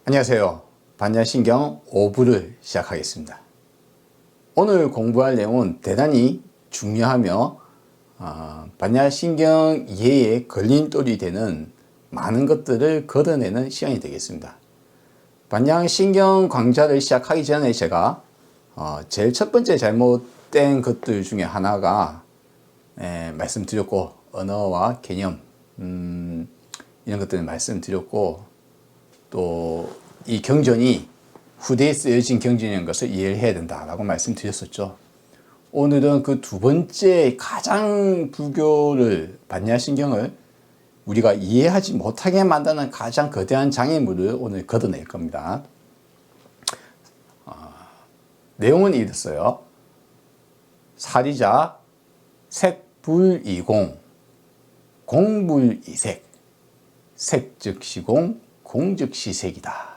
안녕하세요. 반야신경 5부를 시작하겠습니다. 오늘 공부할 내용은 대단히 중요하며 반야신경 이해에 걸림돌이 되는 많은 것들을 걷어내는 시간이 되겠습니다. 반야신경 강좌를 시작하기 전에 제가 제일 첫 번째 잘못된 것들 중에 하나가 말씀드렸고, 언어와 개념 이런 것들을 말씀드렸고, 또 이 경전이 후대에 쓰여진 경전이라는 것을 이해를 해야 된다라고 말씀드렸었죠. 오늘은 그 두 번째 가장 불교를, 반야신경을 우리가 이해하지 못하게 만드는 가장 거대한 장애물을 오늘 걷어낼 겁니다. 내용은 이랬어요. 사리자 색불이공, 공불이색, 색즉시공, 공즉시색이다.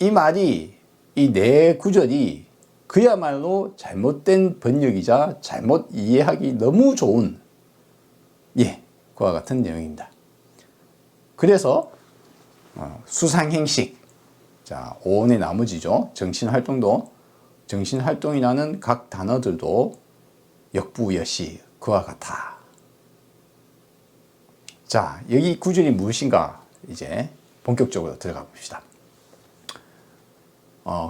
이 말이, 이 네 구절이 그야말로 잘못된 번역이자 잘못 이해하기 너무 좋은 그와 같은 내용입니다. 그래서 수상행식, 자, 오온의 나머지죠. 정신활동도, 정신활동이라는 각 단어들도 역부여시 그와 같아. 자, 여기 구절이 무엇인가 이제 본격적으로 들어가 봅시다.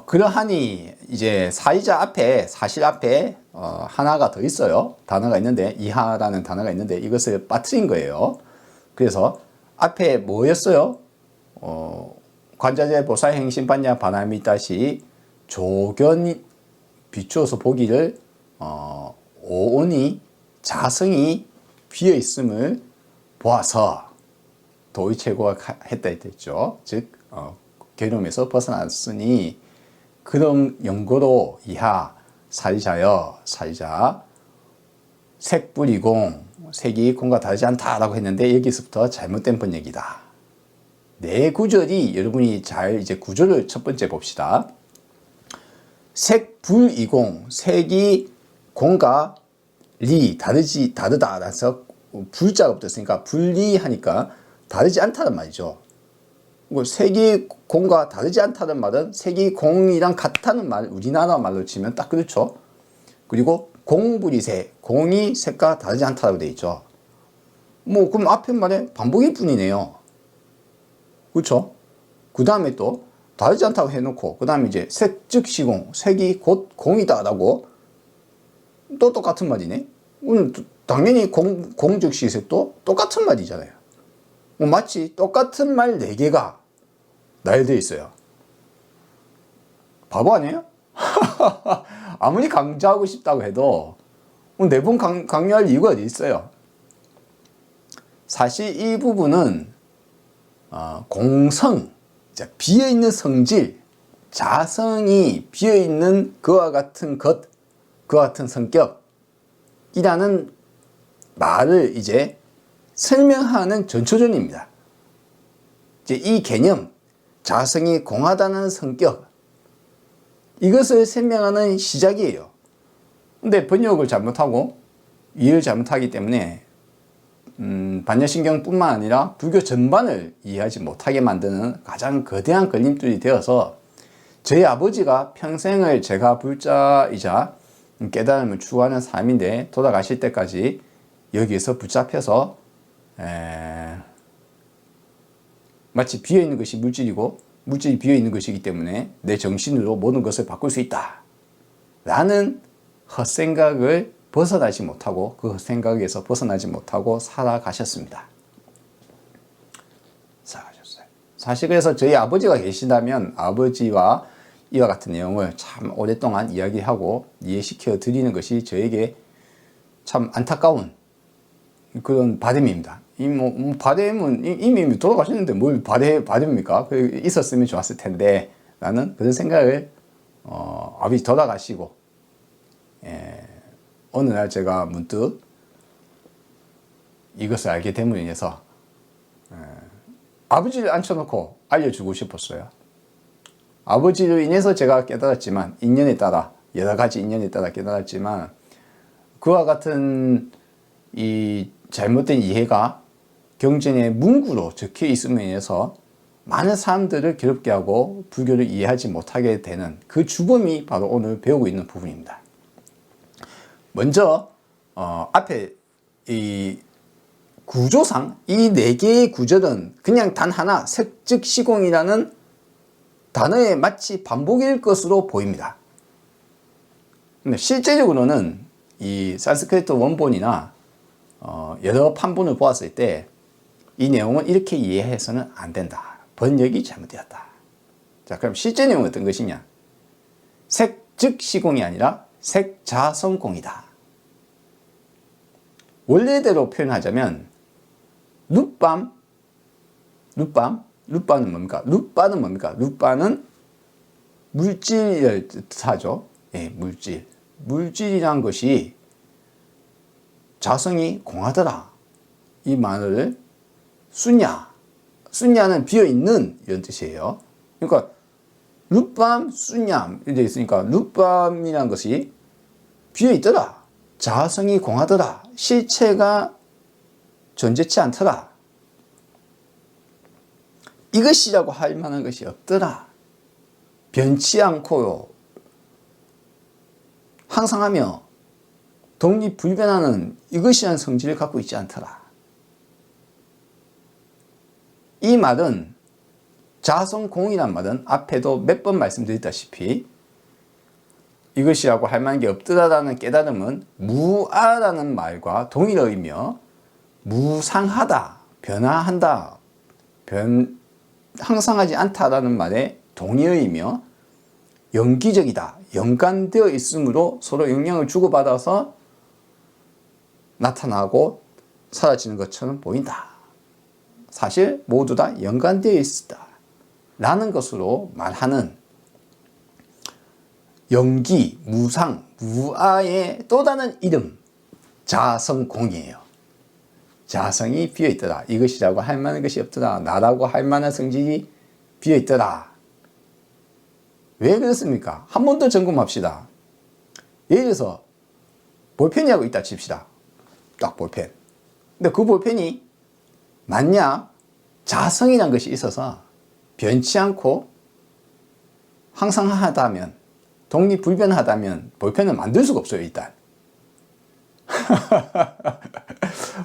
그러하니 이제 사이자 앞에, 사실 앞에 하나가 더 있어요. 단어가 있는데, 이하라는 단어가 있는데 이것을 빠뜨린 거예요. 그래서 앞에 뭐였어요? 관자재 보살행신 반야 바나미다시 조견 비추어서 보기를 오온이 자성이 비어 있음을 보아서 도의체고가 했다 했죠. 즉 괴로움에서 벗어났으니 그런 연고로 이하 사리자여, 사리자 색불이공, 색이 공과 다르지 않다라고 했는데 여기서부터 잘못된 번역이다. 네 구절이, 여러분이 잘 이제 구절을 첫 번째 봅시다. 색불이공, 색이 공과 리, 다르다. 라서 불자가 붙었으니까 분리하니까 다르지 않다는 말이죠. 색이 공과 다르지 않다는 말은 색이 공이랑 같다는 말, 우리나라 말로 치면 딱 그렇죠. 그리고 공불이색, 공이 색과 다르지 않다고 되어 있죠. 그럼 앞에 말에 반복일 뿐이네요. 그렇죠? 그 다음에 또 다르지 않다고 해놓고, 그 다음에 이제 색즉시공, 색이 곧 공이다라고 또 똑같은 말이네. 당연히 공즉시색도 똑같은 말이잖아요. 마치 똑같은 말 4개가 나열되어 있어요. 바보 아니에요? 아무리 강조하고 싶다고 해도 4번 강요할 이유가 어디 있어요? 사실 이 부분은 공성, 비어있는 성질, 자성이 비어있는 그와 같은 것, 그와 같은 성격이라는 말을 이제 설명하는 전초전입니다. 이제 이 개념, 자성이 공하다는 성격, 이것을 설명하는 시작이에요. 근데 번역을 잘못하고 이해를 잘못하기 때문에 반야신경뿐만 아니라 불교 전반을 이해하지 못하게 만드는 가장 거대한 걸림돌이 되어서, 저희 아버지가 평생을 제가 불자이자 깨달음을 추구하는 사람인데 돌아가실 때까지 여기에서 붙잡혀서 마치 비어있는 것이 물질이고 물질이 비어있는 것이기 때문에 내 정신으로 모든 것을 바꿀 수 있다 라는 헛생각을 벗어나지 못하고, 그 헛생각에서 벗어나지 못하고 살아가셨습니다. 살아가셨어요. 사실 그래서 저희 아버지가 계신다면 아버지와 이와 같은 내용을 참 오랫동안 이야기하고 이해시켜 드리는 것이 저에게 참 안타까운 그런 바람입니다. 바람은 이미 돌아가셨는데 뭘 바람입니까? 있었으면 좋았을 텐데 라는 그런 생각을 아버지 돌아가시고 어느 날 제가 문득 이것을 알게 됨으로 인해서 아버지를 앉혀놓고 알려주고 싶었어요. 아버지로 인해서 제가 깨달았지만, 인연에 따라, 여러 가지 인연에 따라 깨달았지만, 그와 같은 이 잘못된 이해가 경전의 문구로 적혀 있음에 의해서 많은 사람들을 괴롭게 하고 불교를 이해하지 못하게 되는 그 주범이 바로 오늘 배우고 있는 부분입니다. 먼저 앞에 이 구조상 이 네 개의 구절은 그냥 단 하나 색즉시공이라는 단어의 마치 반복일 것으로 보입니다. 근데 실제적으로는 이 산스크리트 원본이나 여러 판본을 보았을 때 이 내용은 이렇게 이해해서는 안 된다. 번역이 잘못되었다. 자, 그럼 실제 내용은 어떤 것이냐? 색즉시공이 아니라 색자성공이다. 원래대로 표현하자면 룻밤은 뭡니까? 룻바는 물질을 뜻하죠. 예, 물질이란 것이 자성이 공하더라. 이 말을 순야는 비어있는 이런 뜻이에요. 그러니까 룻밤, 순야 이렇게 있으니까 룻밤이라는 것이 비어있더라. 자성이 공하더라. 실체가 존재치 않더라. 이것이라고 할 만한 것이 없더라. 변치 않고요. 항상하며 독립불변하는 이것이란 성질을 갖고 있지 않더라. 이 말은 자성공이란 말은 앞에도 몇 번 말씀드렸다시피 이것이라고 할 만한 게 없더라라는 깨달음은 무아라는 말과 동일어이며 무상하다, 변화한다, 항상하지 않다라는 말에 동일어이며 연기적이다, 연관되어 있으므로 서로 영향을 주고받아서 나타나고 사라지는 것처럼 보인다. 사실 모두 다 연관되어 있다 라는 것으로 말하는 연기, 무상, 무아의 또 다른 이름 자성공이에요. 자성이 비어있더라. 이것이라고 할 만한 것이 없더라. 나라고 할 만한 성질이 비어있더라. 왜 그렇습니까? 한 번 더 점검합시다. 예를 들어서 볼펜이라고 있다 칩시다. 딱 볼펜. 근데 그 볼펜이 만약 자성이라는 것이 있어서 변치 않고 항상하다면, 독립불변하다면 볼펜은 만들 수가 없어요. 일단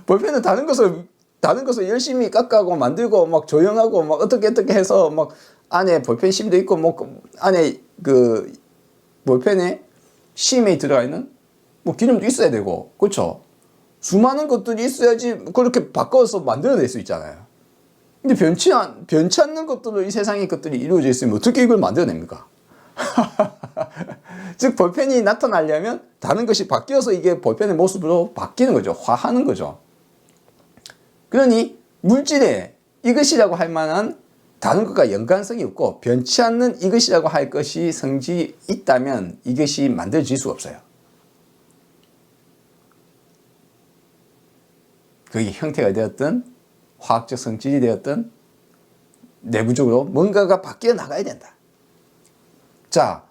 볼펜은 다른 것을 열심히 깎아고 만들고 막 조형하고 막 어떻게 해서 막 안에 볼펜 심도 있고 뭐 안에 그 볼펜에 심에 들어가 있는 뭐 기름도 있어야 되고, 그렇죠? 수많은 것들이 있어야지 그렇게 바꿔서 만들어낼 수 있잖아요. 근데 변치 않는 것들로 이 세상의 것들이 이루어져 있으면 어떻게 이걸 만들어냅니까? 즉 볼펜이 나타나려면 다른 것이 바뀌어서 이게 볼펜의 모습으로 바뀌는 거죠. 화하는 거죠. 그러니 물질에 이것이라고 할 만한 다른 것과 연관성이 없고 변치 않는 이것이라고 할 것이 성질이 있다면 이것이 만들어질 수가 없어요. 그게 형태가 되었든 화학적 성질이 되었든 내부적으로 뭔가가 바뀌어 나가야 된다. 자,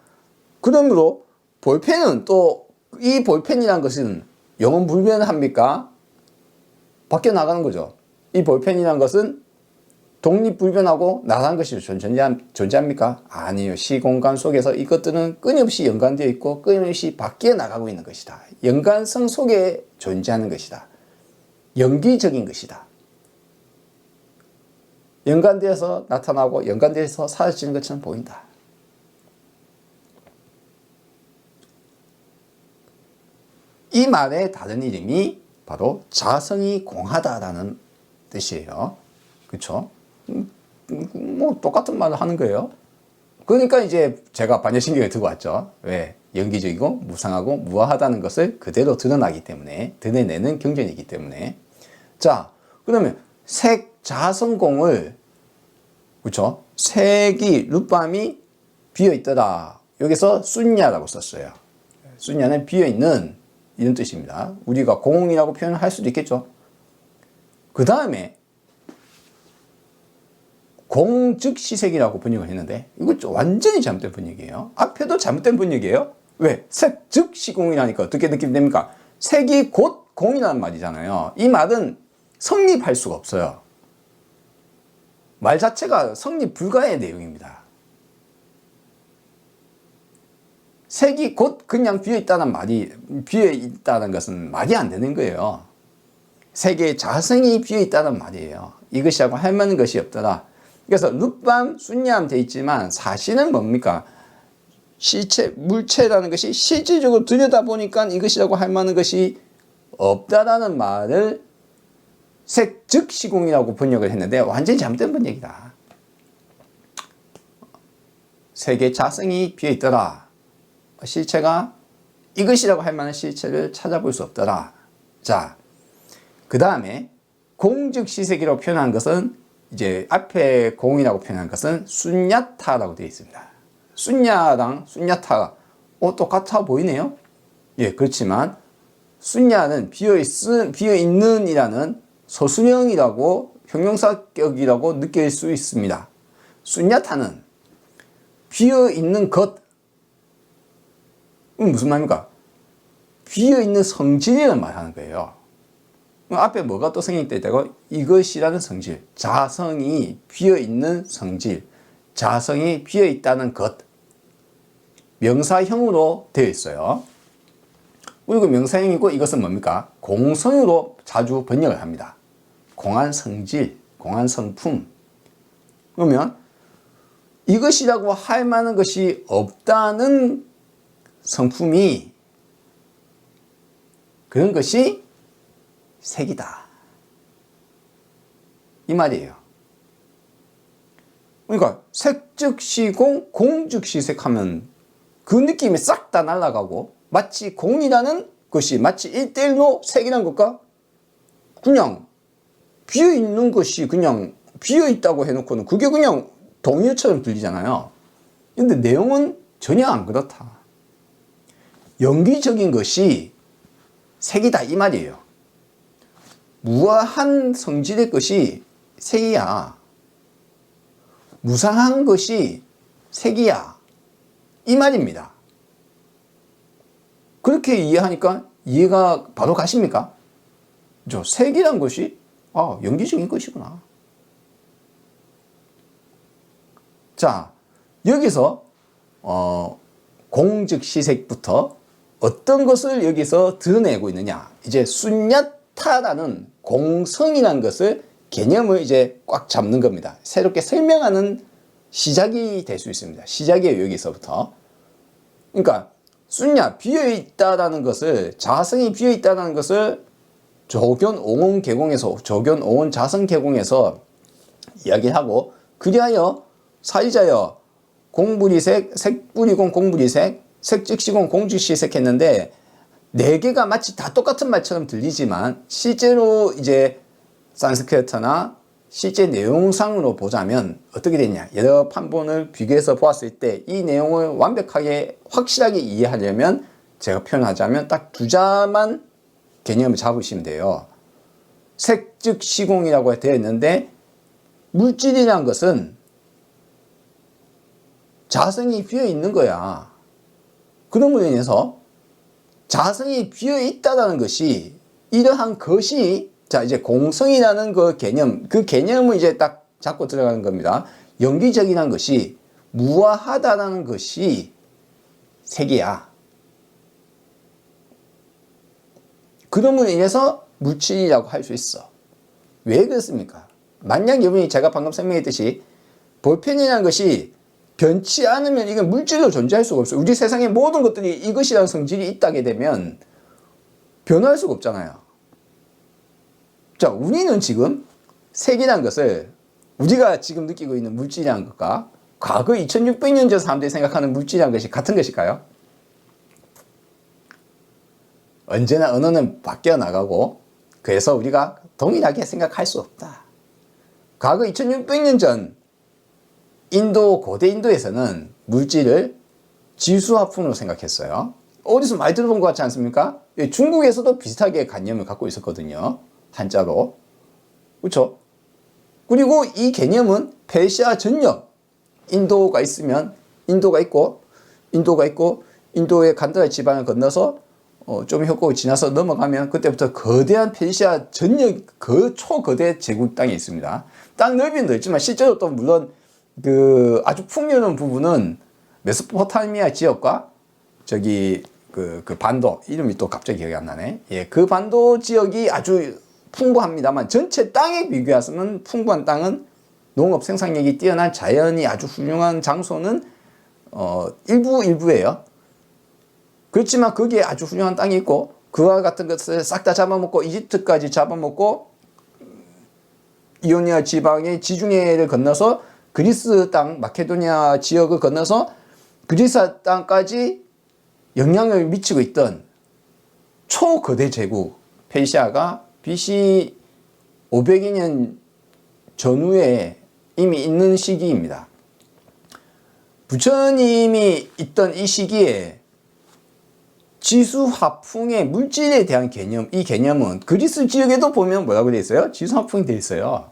그러므로 볼펜은 또 이 볼펜이라는 것은 영원 불변합니까? 바뀌어 나가는 거죠. 이 볼펜이라는 것은 독립불변하고 나라는 것이 존재합니까? 아니요. 시공간 속에서 이것들은 끊임없이 연관되어 있고 끊임없이 바뀌어 나가고 있는 것이다. 연관성 속에 존재하는 것이다. 연기적인 것이다. 연관되어서 나타나고 연관되어서 사라지는 것처럼 보인다. 이 말의 다른 이름이 바로 자성이 공하다라는 뜻이에요. 그렇죠? 뭐 똑같은 말을 하는 거예요. 그러니까 이제 제가 반야신경을 들고 왔죠. 왜? 연기적이고 무상하고 무아하다는 것을 그대로 드러나기 때문에, 드러내는 경전이기 때문에. 자, 그러면 색자성공을, 그렇죠? 색이, 룻밤이 비어있더라. 여기서 순야라고 썼어요. 순야는 비어있는 이런 뜻입니다. 우리가 공이라고 표현을 할 수도 있겠죠. 그 다음에 공즉시색이라고 번역을 했는데 이거 완전히 잘못된 번역이에요. 앞에도 잘못된 번역이에요. 왜? 색, 즉, 시공이라니까 어떻게 느낌됩니까? 색이 곧 공이라는 말이잖아요. 이 말은 성립할 수가 없어요. 말 자체가 성립 불가의 내용입니다. 색이 곧 그냥 비어있다는 것은 말이 안 되는 거예요. 색의 자성이 비어있다는 말이에요. 이것이하고 할 만한 것이 없더라. 그래서 룻밤, 순얌 돼 있지만 사실은 뭡니까? 실체, 물체라는 것이 실질적으로 들여다보니까 이것이라고 할 만한 것이 없다라는 말을 색즉 시공이라고 번역을 했는데 완전히 잘못된 번역이다. 색의 자성이 비어있더라. 실체가 이것이라고 할 만한 실체를 찾아볼 수 없더라. 자, 그 다음에 공즉시색이라고 표현한 것은 이제 앞에 공이라고 표현한 것은 순야타라고 되어 있습니다. 순야랑 순야타가 똑같아 보이네요. 예, 그렇지만 순야는 비어있는 이라는 서술형이라고 형용사격이라고 느낄 수 있습니다. 순야타는 비어있는 것, 무슨 말입니까? 비어있는 성질이라는 말 하는 거예요. 앞에 뭐가 또 생략되어 있다고? 이것이라는 성질, 자성이 비어있는 성질, 자성이 비어있다는 것, 명사형으로 되어 있어요. 그리고 명사형이고 이것은 뭡니까? 공성으로 자주 번역을 합니다. 공한 성질, 공한 성품. 그러면 이것이라고 할 만한 것이 없다는 성품이, 그런 것이 색이다, 이 말이에요. 그러니까 색즉 시공, 공즉 시색 하면 그 느낌이 싹 다 날아가고, 마치 공이라는 것이 마치 1대1로 색이라는 것과 그냥 비어있는 것이 그냥 비어있다고 해놓고는 그게 그냥 동일처럼 들리잖아요. 근데 내용은 전혀 안 그렇다. 연기적인 것이 색이다, 이 말이에요. 무아한 성질의 것이 색이야. 무상한 것이 색이야, 이 말입니다. 그렇게 이해하니까 이해가 바로 가십니까? 색이란 것이 연기적인 것이구나. 자, 여기서 공즉시색부터 어떤 것을 여기서 드러내고 있느냐. 이제 순야타라는 공성이라는 것을, 개념을 이제 꽉 잡는 겁니다. 새롭게 설명하는 시작이 될 수 있습니다. 시작이에요, 여기서부터. 그러니까 순야, 비어있다라는 것을, 자성이 비어있다라는 것을 조견 오온 개공에서, 조견 오온 자성 개공에서 이야기하고, 그리하여 사이자여 공불이색, 색불이공 공불이색, 색즉시공 공즉시색 했는데, 네 개가 마치 다 똑같은 말처럼 들리지만 실제로 이제 산스크리트나 실제 내용상으로 보자면 어떻게 되냐. 여러 판본을 비교해서 보았을 때 이 내용을 완벽하게 확실하게 이해하려면, 제가 표현하자면 딱 두 자만 개념을 잡으시면 돼요. 색즉시공이라고 되어 있는데, 물질이라는 것은 자성이 비어 있는 거야. 그런 인해서 자성이 비어 있다는 것이, 이러한 것이, 자, 이제 공성이라는 그 개념, 그 개념을 이제 딱 잡고 들어가는 겁니다. 연기적이라는 것이, 무아하다라는 것이 색이야. 그럼으로 인해서 물질이라고 할 수 있어. 왜 그렇습니까? 만약 여러분이 제가 방금 설명했듯이 볼펜이라는 것이 변치 않으면 이건 물질로 존재할 수가 없어요. 우리 세상의 모든 것들이 이것이라는 성질이 있다게 되면 변화할 수가 없잖아요. 자, 우리는 지금 색이라는 것을, 우리가 지금 느끼고 있는 물질이라는 것과 과거 2600년 전 사람들이 생각하는 물질이라는 것이 같은 것일까요? 언제나 언어는 바뀌어 나가고, 그래서 우리가 동일하게 생각할 수 없다. 과거 2600년 전 고대 인도에서는 물질을 지수화풍으로 생각했어요. 어디서 많이 들어본 것 같지 않습니까? 중국에서도 비슷하게 관념을 갖고 있었거든요. 한자로. 그렇죠? 그리고 이 개념은 페르시아 전역, 인도가 있으면 인도가 있고 인도의 간다라 지방을 건너서 좀 협곡을 지나서 넘어가면 그때부터 거대한 페르시아 전역 초거대 제국 땅이 있습니다. 땅 넓이는 넓지만 실제로 또 물론 그 아주 풍요로운 부분은 메소포타미아 지역과 저기 그 반도 이름이 또 갑자기 기억이 안 나네. 예, 그 반도 지역이 아주 풍부합니다만 전체 땅에 비교해서는 풍부한 땅은 농업 생산력이 뛰어난 자연이 아주 훌륭한 장소는 일부예요. 그렇지만 거기에 아주 훌륭한 땅이 있고 그와 같은 것을 싹 다 잡아먹고 이집트까지 잡아먹고 이오니아 지방의 지중해를 건너서 그리스 땅 마케도니아 지역을 건너서 그리스 땅까지 영향을 미치고 있던 초거대 제국 페르시아가 BC 500여 년 전후에 이미 있는 시기입니다. 부처님이 있던 이 시기에 지수화풍의 물질에 대한 개념, 이 개념은 그리스 지역에도 보면 뭐라고 되어 있어요? 지수화풍이 되어 있어요.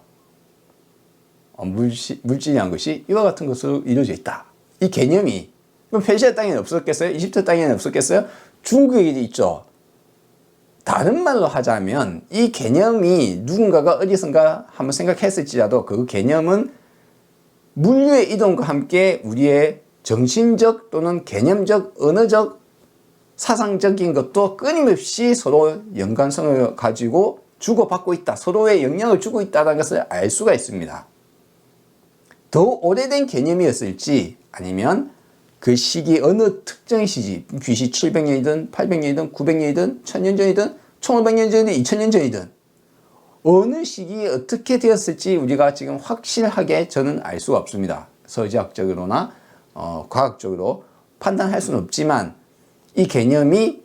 물질이란 것이 이와 같은 것으로 이루어져 있다. 이 개념이 그럼 페르시아 땅에는 없었겠어요? 이집트 땅에는 없었겠어요? 중국에 있죠. 다른 말로 하자면 이 개념이 누군가가 어디선가 한번 생각했을지라도 그 개념은 물류의 이동과 함께 우리의 정신적 또는 개념적, 언어적, 사상적인 것도 끊임없이 서로 연관성을 가지고 주고받고 있다. 서로의 영향을 주고 있다는 것을 알 수가 있습니다. 더 오래된 개념이었을지 아니면 그 시기 어느 특정 시기, BC 700년이든 800년이든 900년이든 1000년 전이든 1500년 전이든 2000년 전이든 어느 시기에 어떻게 되었을지 우리가 지금 확실하게 저는 알 수가 없습니다. 서지학적으로나 과학적으로 판단할 수는 없지만 이 개념이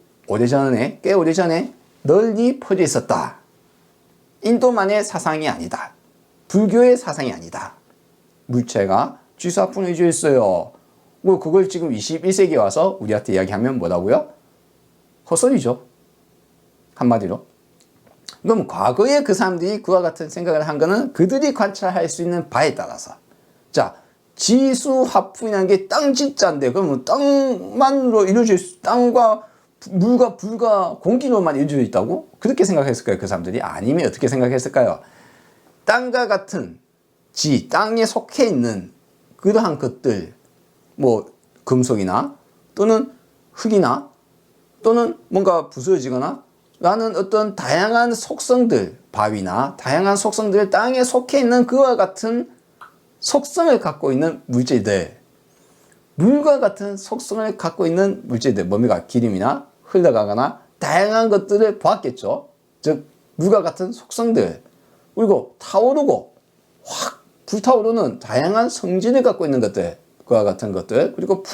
꽤 오래전에 널리 퍼져 있었다. 인도만의 사상이 아니다. 불교의 사상이 아니다. 물체가 지수화풍을 해주고 있어요. 뭐 그걸 지금 21세기에 와서 우리한테 이야기하면 뭐라고요? 헛소리죠. 한마디로. 그럼 과거에 그 사람들이 그와 같은 생각을 한 거는 그들이 관찰할 수 있는 바에 따라서. 자, 지수화풍이라는 게 땅 지자인데 그러면 땅만으로 이루어져 있, 땅과 물과 불과 공기로만 이루어져 있다고? 그렇게 생각했을까요? 그 사람들이? 아니면 어떻게 생각했을까요? 땅과 같은 땅에 속해 있는 그러한 것들, 뭐 금속이나 또는 흙이나 또는 뭔가 부서지거나 라는 어떤 다양한 속성들, 바위나 다양한 속성들, 땅에 속해 있는 그와 같은 속성을 갖고 있는 물질들, 물과 같은 속성을 갖고 있는 물질들, 뭡니까? 기름이나 흘러가거나 다양한 것들을 보았겠죠. 즉 물과 같은 속성들, 그리고 타오르고 확 불타오르는 다양한 성질을 갖고 있는 것들, 그와 같은 것들, 그리고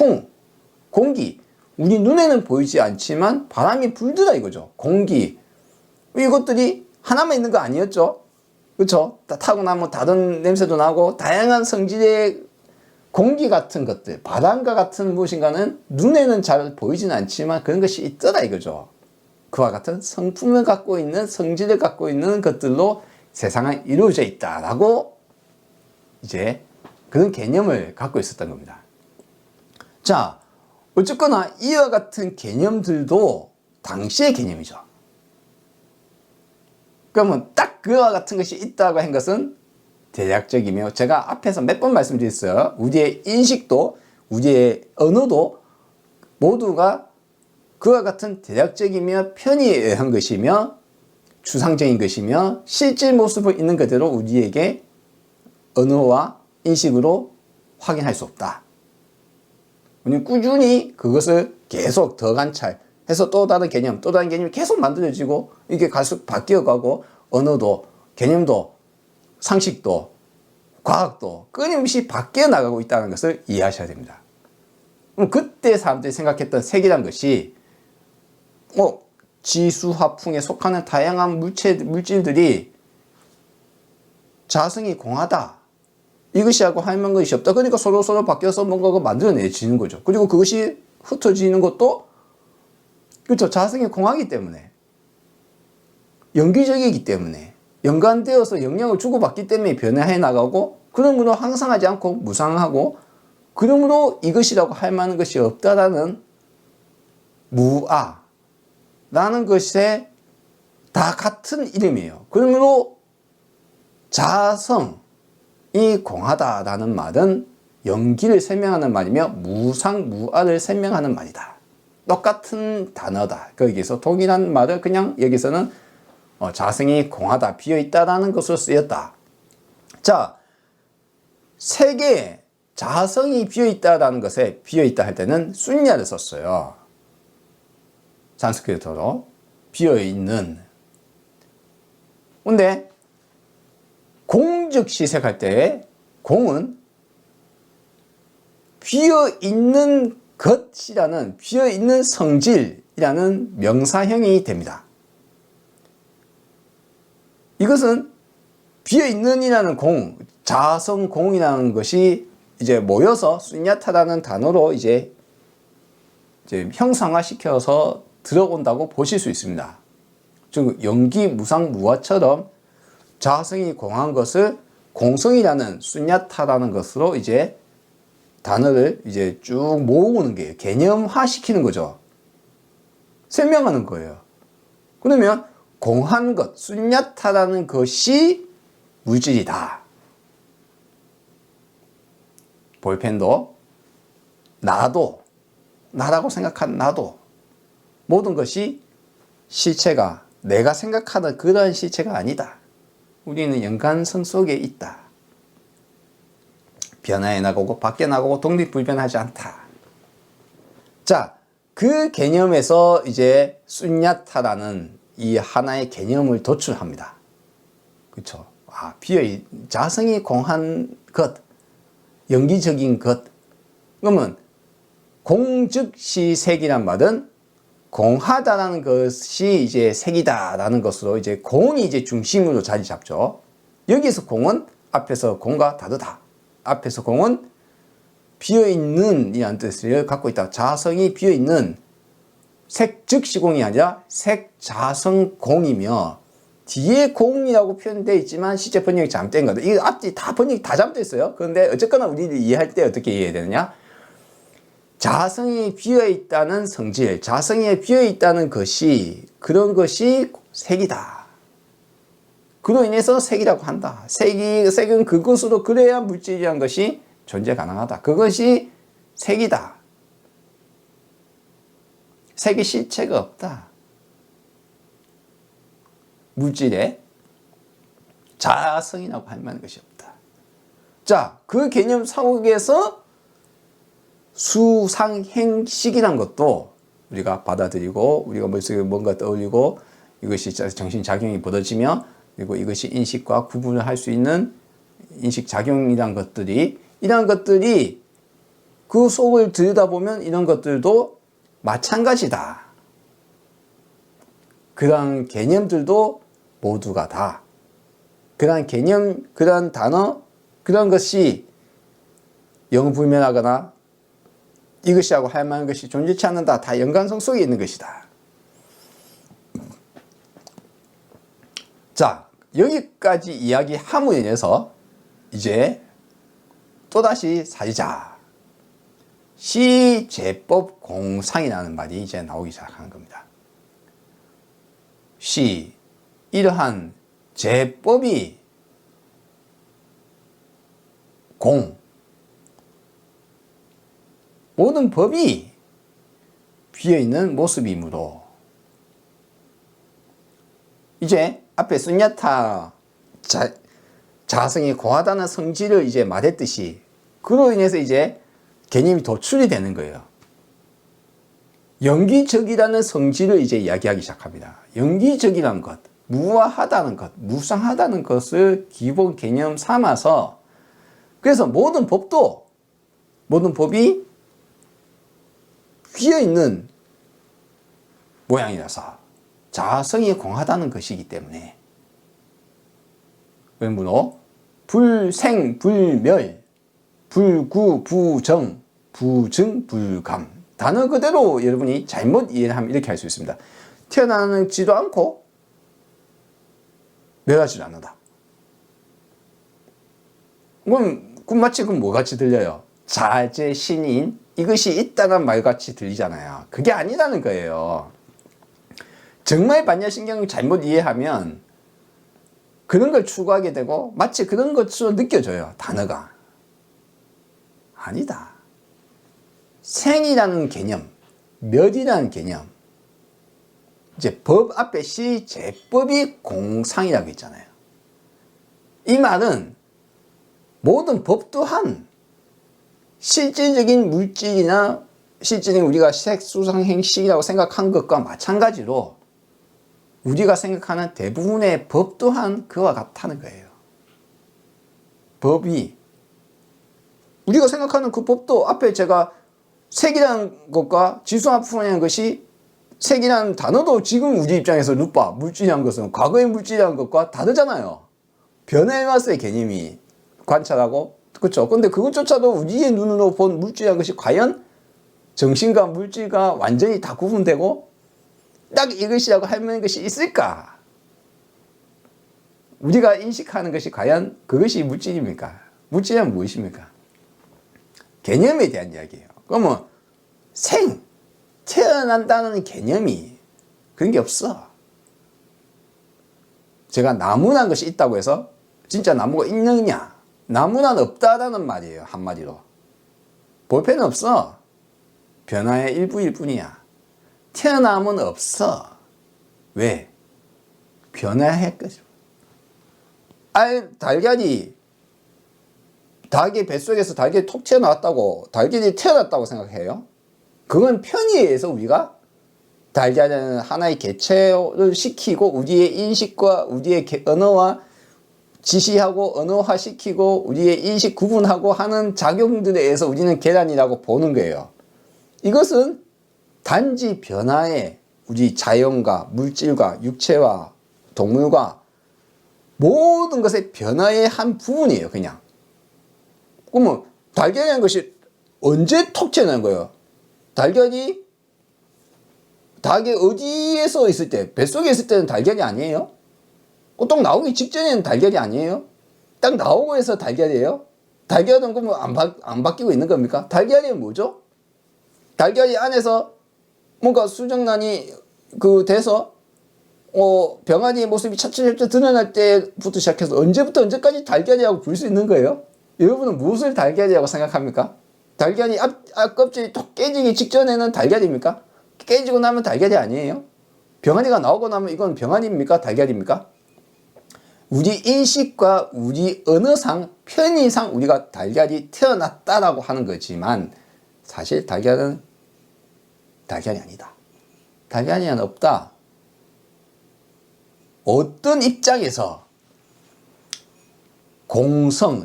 공기, 우리 눈에는 보이지 않지만 바람이 불더라 이거죠. 공기, 이것들이 하나만 있는 거 아니었죠. 그렇죠? 타고 나면 다른 냄새도 나고 다양한 성질의 공기 같은 것들, 바람과 같은 무엇인가는 눈에는 잘 보이진 않지만 그런 것이 있더라 이거죠. 그와 같은 성품을 갖고 있는, 성질을 갖고 있는 것들로 세상은 이루어져 있다라고 이제 그런 개념을 갖고 있었던 겁니다. 자, 어쨌거나 이와 같은 개념들도 당시의 개념이죠. 그러면 딱 그와 같은 것이 있다고 한 것은 대략적이며 제가 앞에서 몇 번 말씀드렸어요. 우리의 인식도 우리의 언어도 모두가 그와 같은 대략적이며 편의한 것이며 추상적인 것이며 실질 모습을 있는 그대로 우리에게 언어와 인식으로 확인할 수 없다. 우리는 꾸준히 그것을 계속 더 관찰해서 또 다른 개념, 또 다른 개념이 계속 만들어지고 이게 갈수록 바뀌어가고 언어도, 개념도, 상식도, 과학도 끊임없이 바뀌어 나가고 있다는 것을 이해하셔야 됩니다. 그럼 그때 사람들이 생각했던 색이란 것이 지수화풍에 속하는 다양한 물질들이 자성이 공하다. 이것이하고 할 만한 것이 없다. 그러니까 서로 바뀌어서 뭔가가 만들어내지는 거죠. 그리고 그것이 흩어지는 것도 그렇죠. 자성이 공하기 때문에 연기적이기 때문에 연관되어서 영향을 주고받기 때문에 변화해 나가고 그러므로 항상하지 않고 무상하고 그러므로 이것이라고 할 만한 것이 없다라는 무아 라는 것에 다 같은 이름이에요. 그러므로 자성이 공하다라는 말은 연기를 설명하는 말이며 무상무아를 설명하는 말이다. 똑같은 단어다. 거기서 동일한 말을 그냥 여기서는 자성이 공하다, 비어있다라는 것으로 쓰였다. 자, 세 개의 자성이 비어있다라는 것에 비어있다 할 때는 순야를 썼어요. 산스크리트어로 비어있는. 근데 공즉 시색할 때 공은 비어있는 것이라는, 비어있는 성질이라는 명사형이 됩니다. 이것은 비어있는이라는 공, 자성공이라는 것이 이제 모여서 순야타라는 단어로 이제 형상화시켜서 들어온다고 보실 수 있습니다. 즉 연기 무상무아처럼 자성이 공한 것을 공성이라는 순야타라는 것으로 이제 단어를 이제 쭉 모으는 거예요. 개념화시키는 거죠. 설명하는 거예요. 그러면 공한 것, 순야타라는 것이 물질이다. 볼펜도 나도, 나라고 생각하는 나도, 모든 것이 실체가 내가 생각하는 그런 실체가 아니다. 우리는 연관성 속에 있다. 변화해 나가고 밖에 나가고 독립불변하지 않다. 자, 그 개념에서 이제 순야타라는 이 하나의 개념을 도출합니다. 그렇죠? 자성이 공한 것, 연기적인 것. 그러면 공즉시색이란 말은 공하다라는 것이 이제 색이다라는 것으로 이제 공이 이제 중심으로 자리 잡죠. 여기서 공은 앞에서 공과 다르다. 앞에서 공은 비어있는 이라는 뜻을 갖고 있다. 자성이 비어있는 색 즉시공이 아니라 색자성공이며 뒤에 공이라고 표현되어 있지만 실제 번역이 잘못된 거다. 이거 앞뒤 다 번역이 다 잘못되어 있어요. 그런데 어쨌거나 우리를 이해할 때 어떻게 이해해야 되느냐? 자성이 비어있다는 성질, 자성에 비어있다는 것이, 그런 것이 색이다. 그로 인해서 색이라고 한다. 색은 그것으로 그래야 물질이란 것이 존재 가능하다. 그것이 색이다. 색이 실체가 없다. 물질에 자성이라고 할 만한 것이 없다. 자, 그 개념 속에서 수상행식이란 것도 우리가 받아들이고, 우리가 머릿속에 뭔가 떠올리고, 이것이 정신작용이 벌어지며, 그리고 이것이 인식과 구분을 할 수 있는 인식작용이란 것들이, 이런 것들이 그 속을 들여다보면 이런 것들도 마찬가지다. 그런 개념들도 모두가 다, 그런 개념, 그런 단어, 그런 것이 영불면하거나 이것이라고 할 만한 것이 존재치 않는다. 다 연관성 속에 있는 것이다. 자, 여기까지 이야기함으로 인해서 이제 또다시 사리자. 시제법 공상이라는 말이 이제 나오기 시작하는 겁니다. 이러한 제법이 모든 법이 비어있는 모습이므로, 이제 앞에 순야타 자성이 공하다는 성질을 이제 말했듯이, 그로 인해서 이제 개념이 도출이 되는 거예요. 연기적이라는 성질을 이제 이야기하기 시작합니다. 연기적이라는 것, 무아하다는 것, 무상하다는 것을 기본 개념 삼아서, 그래서 모든 법이 비어있는 모양이라서 자성이 공하다는 것이기 때문에, 그러므로 불생, 불멸, 불구, 부정, 부증, 불감. 단어 그대로 여러분이 잘못 이해를 하면 이렇게 할 수 있습니다. 태어나지도 않고 멸하지도 않는다. 그럼 마치 뭐같이 들려요? 자재, 신인, 이것이 있다는 말같이 들리잖아요. 그게 아니라는 거예요. 정말 반야신경을 잘못 이해하면 그런 걸 추구하게 되고 마치 그런 것으로 느껴져요. 단어가. 아니다. 생이라는 개념, 멸이라는 개념, 이제 법 앞에 시, 제법이 공상이라고 했잖아요. 이 말은 모든 법 또한 실질적인 물질이나 실질적인 우리가 색수상행식이라고 생각한 것과 마찬가지로 우리가 생각하는 대부분의 법 또한 그와 같다는 거예요. 법이 우리가 생각하는 그 법도 앞에 제가 색이라는 것과 지수화풍이라는 것이 색이라는 단어도 지금 우리 입장에서 루파, 물질이라는 것은 과거의 물질이라는 것과 다르잖아요. 변해왔어요, 개념이. 관찰하고. 그렇죠. 근데 그것조차도 우리의 눈으로 본 물질이라는 것이 과연 정신과 물질과 완전히 다 구분되고 딱 이것이라고 할 만한 것이 있을까? 우리가 인식하는 것이 과연 그것이 물질입니까? 물질이란 무엇입니까? 개념에 대한 이야기예요. 그러면 태어난다는 개념이 그런 게 없어. 제가 나무라는 것이 있다고 해서 진짜 나무가 있느냐? 나무는 없다라는 말이에요. 한마디로. 볼펜은 없어. 변화의 일부일 뿐이야. 태어남은 없어. 왜? 변화했거든. 달걀이 닭의 뱃속에서 달걀이 톡 튀어나왔다고 달걀이 태어났다고 생각해요. 그건 편의에 의해서 우리가 달걀이라는 하나의 개체를 시키고 우리의 인식과 우리의 언어와 지시하고 언어화시키고 우리의 인식 구분하고 하는 작용들에 의해서 우리는 계란이라고 보는 거예요. 이것은 단지 변화에 우리 자연과 물질과 육체와 동물과 모든 것의 변화의 한 부분이에요. 그냥. 그러면 달걀이라는 것이 언제 톡 튀어나온 거예요? 달걀이 닭이 어디에서 있을 때, 뱃속에 있을 때는 달걀이 아니에요? 딱 나오기 직전에는 달걀이 아니에요? 딱 나오고 해서 달걀이에요? 달걀은 그러면 안 바뀌고 있는 겁니까? 달걀이 뭐죠? 달걀이 안에서 뭔가 수정란이 돼서 병아리의 모습이 차츰차츰 드러날 때부터 시작해서 언제부터 언제까지 달걀이라고 부를 수 있는 거예요? 여러분은 무엇을 달걀이라고 생각합니까? 달걀이 앞 껍질이 톡 깨지기 직전에는 달걀입니까? 깨지고 나면 달걀이 아니에요? 병아리가 나오고 나면 이건 병아리입니까? 달걀입니까? 우리 인식과 우리 언어상, 편의상 우리가 달걀이 태어났다라고 하는 거지만 사실 달걀이 아니다. 달걀이 없다. 어떤 입장에서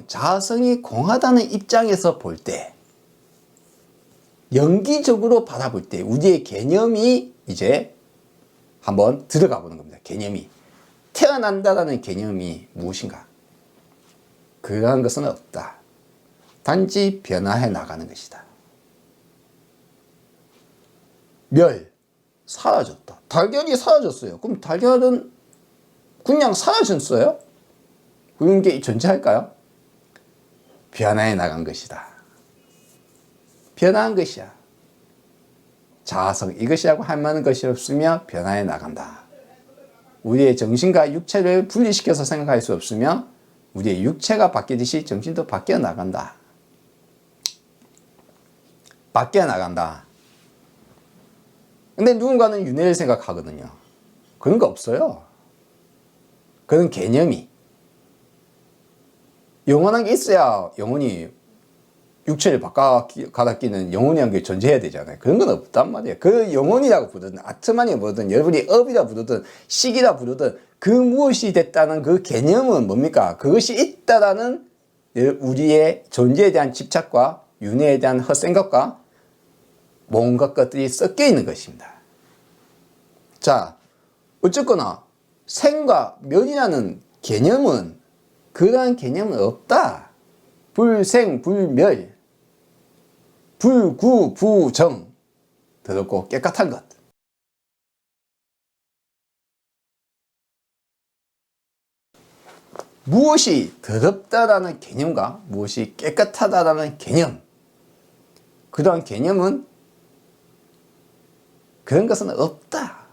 자성이 공하다는 입장에서 볼 때, 연기적으로 바라볼 때 우리의 개념이 이제 한번 들어가 보는 겁니다. 개념이. 태어난다라는 개념이 무엇인가? 그러한 것은 없다. 단지 변화해 나가는 것이다. 사라졌다. 달걀이 사라졌어요. 그럼 달걀은 그냥 사라졌어요? 그런 게 존재할까요? 변화해 나간 것이다. 변화한 것이야. 자아성, 이것이라고 할 만한 것이 없으며 변화해 나간다. 우리의 정신과 육체를 분리시켜서 생각할 수 없으며 우리의 육체가 바뀌듯이 정신도 바뀌어 나간다. 바뀌어 나간다. 근데 누군가는 윤회를 생각하거든요. 그런 거 없어요. 그런 개념이. 영원한 게 있어야 영혼이 육체를 갈아 끼는 영혼이라는 게 존재해야 되잖아요. 그런 건 없단 말이에요. 그 영혼이라고 부르든 아트만이라고 부르든 여러분이 업이라 부르든 식이라 부르든 그 무엇이 됐다는 그 개념은 뭡니까? 그것이 있다라는 우리의 존재에 대한 집착과 윤회에 대한 헛생각과 뭔가 것들이 섞여 있는 것입니다. 자, 어쨌거나 생과 멸이라는 개념은 그러한 개념은 없다. 불생, 불멸, 불구, 부정, 더럽고 깨끗한 것. 무엇이 더럽다라는 개념과 무엇이 깨끗하다라는 개념, 그러한 개념은 그런 것은 없다.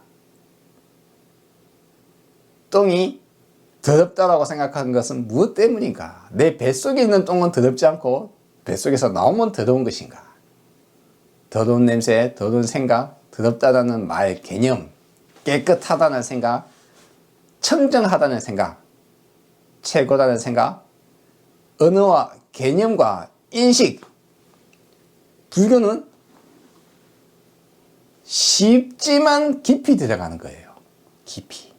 똥이 더럽다라고 생각하는 것은 무엇 때문인가? 내 뱃속에 있는 똥은 더럽지 않고 뱃속에서 나오면 더러운 것인가? 더러운 냄새, 더러운 생각, 더럽다라는 말, 개념, 깨끗하다는 생각, 청정하다는 생각, 최고다는 생각, 언어와 개념과 인식, 불교는 쉽지만 깊이 들어가는 거예요. 깊이.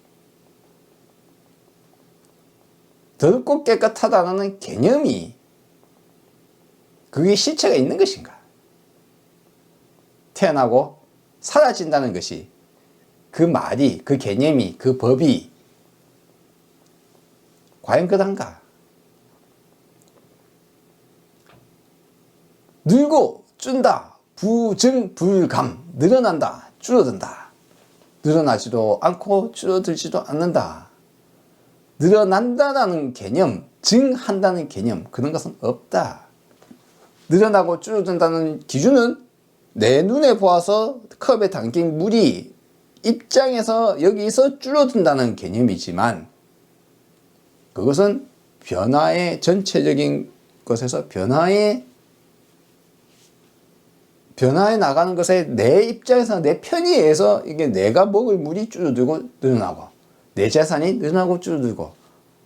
더럽고 깨끗하다는 개념이 그게 실체가 있는 것인가? 태어나고 사라진다는 것이 그 말이, 그 개념이, 그 법이 과연 그런가? 늘고 준다, 부증불감, 늘어난다, 줄어든다. 늘어나지도 않고 줄어들지도 않는다. 늘어난다라는 개념, 증한다는 개념, 그런 것은 없다. 늘어나고 줄어든다는 기준은 내 눈에 보아서 컵에 담긴 물이 입장에서 여기서 줄어든다는 개념이지만 그것은 변화의 전체적인 것에서 변화에 나가는 것에 내 입장에서 내 편의에서 이게 내가 먹을 물이 줄어들고 늘어나고 내 재산이 늘어나고 줄어들고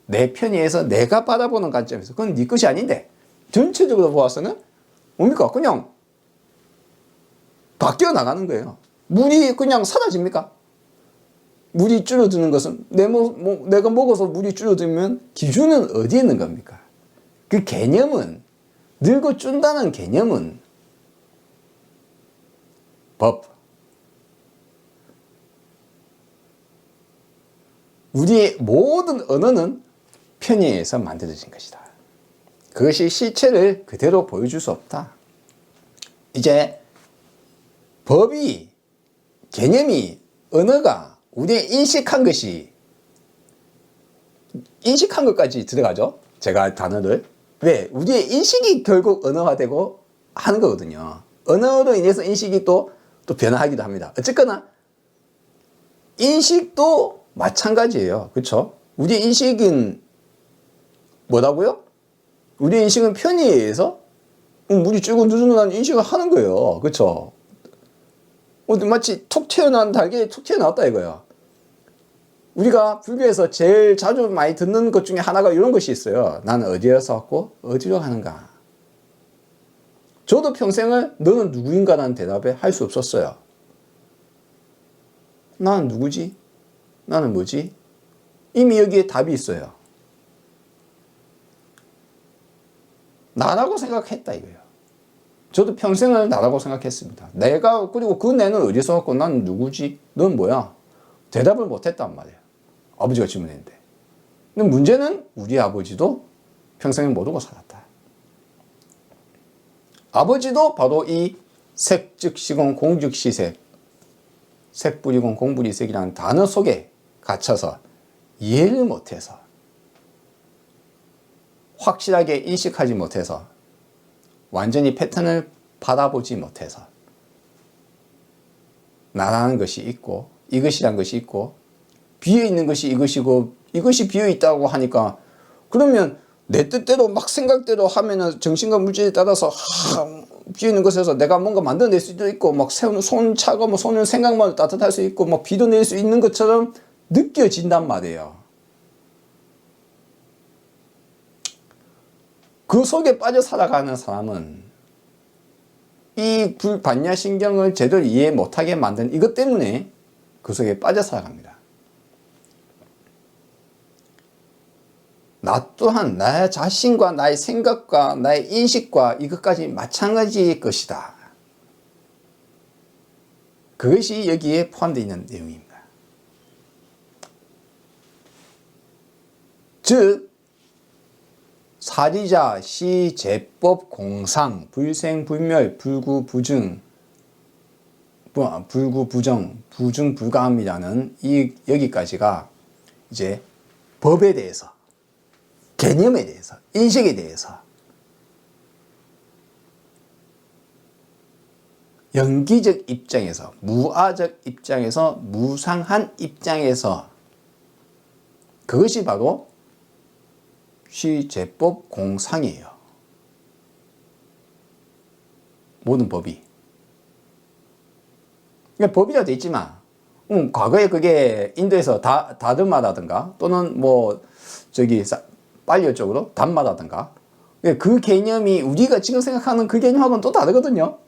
내 편의에서 내가 바라보는 관점에서 그건 네 것이 아닌데 전체적으로 보아서는 뭡니까? 그냥 바뀌어 나가는 거예요. 물이 그냥 사라집니까? 물이 줄어드는 것은 내가 먹어서 물이 줄어들면 기준은 어디에 있는 겁니까? 그 개념은 늙어 준다는 개념은 법. 우리의 모든 언어는 편의에서 만들어진 것이다. 그것이 실체를 그대로 보여줄 수 없다. 이제 법이, 개념이, 언어가 우리의 인식한 것까지 들어가죠. 제가 단어를. 왜? 우리의 인식이 결국 언어화되고 하는 거거든요. 언어로 인해서 인식이 또 변화하기도 합니다. 어쨌거나 인식도 마찬가지예요. 그렇죠? 우리 인식은 뭐라고요? 우리 인식은 편의에 의해서 물이 줄고 늘어나는 인식을 하는 거예요. 그렇죠? 마치 툭 튀어나온 달걀이 툭 튀어나왔다 이거야. 우리가 불교에서 제일 자주 많이 듣는 것 중에 하나가 이런 것이 있어요. 나는 어디에서 왔고 어디로 가는가? 저도 평생을 너는 누구인가라는 대답에 할 수 없었어요. 나는 누구지? 나는 뭐지? 이미 여기에 답이 있어요. 나라고 생각했다 이거예요. 저도 평생을 나라고 생각했습니다. 그리고 그 내는 어디서 왔고 나는 누구지? 넌 뭐야? 대답을 못했단 말이에요. 아버지가 질문했는데. 근데 문제는 우리 아버지도 평생을 모르고 살았다. 아버지도 바로 이 색즉시공 공즉시색, 색불이공 공불이색이라는 단어 속에 갇혀서 이해를 못해서 확실하게 인식하지 못해서 완전히 패턴을 바라보지 못해서 나라는 것이 있고 이것이란 것이 있고 비어있는 것이 이것이고 이것이 비어있다고 하니까 그러면 내 뜻대로 막 생각대로 하면은 정신과 물질에 따라서 비어있는 것에서 내가 뭔가 만들어낼 수도 있고 막 손 차가우면 손은 생각만 따뜻할 수 있고 막 비도 낼 수 있는 것처럼 느껴진단 말이에요. 그 속에 빠져 살아가는 사람은 이 불반야신경을 제대로 이해 못하게 만든 이것 때문에 그 속에 빠져 살아갑니다. 나 또한 나의 자신과 나의 생각과 나의 인식과 이것까지 마찬가지일 것이다. 그것이 여기에 포함되어 있는 내용입니다. 즉 사리자, 시, 제법, 공상, 불생, 불멸, 불구, 부증, 부정, 부증, 불감이라는 여기까지가 이제 법에 대해서, 개념에 대해서, 인식에 대해서 연기적 입장에서, 무아적 입장에서, 무상한 입장에서 그것이 바로 시제법 공상이에요. 모든 법이. 그러니까 법이라 돼 있지만 과거에 그게 인도에서 다듬마라든가 또는 뭐 저기 빨려 쪽으로 담마라든가 그 개념이 우리가 지금 생각하는 그 개념하고는 또 다르거든요.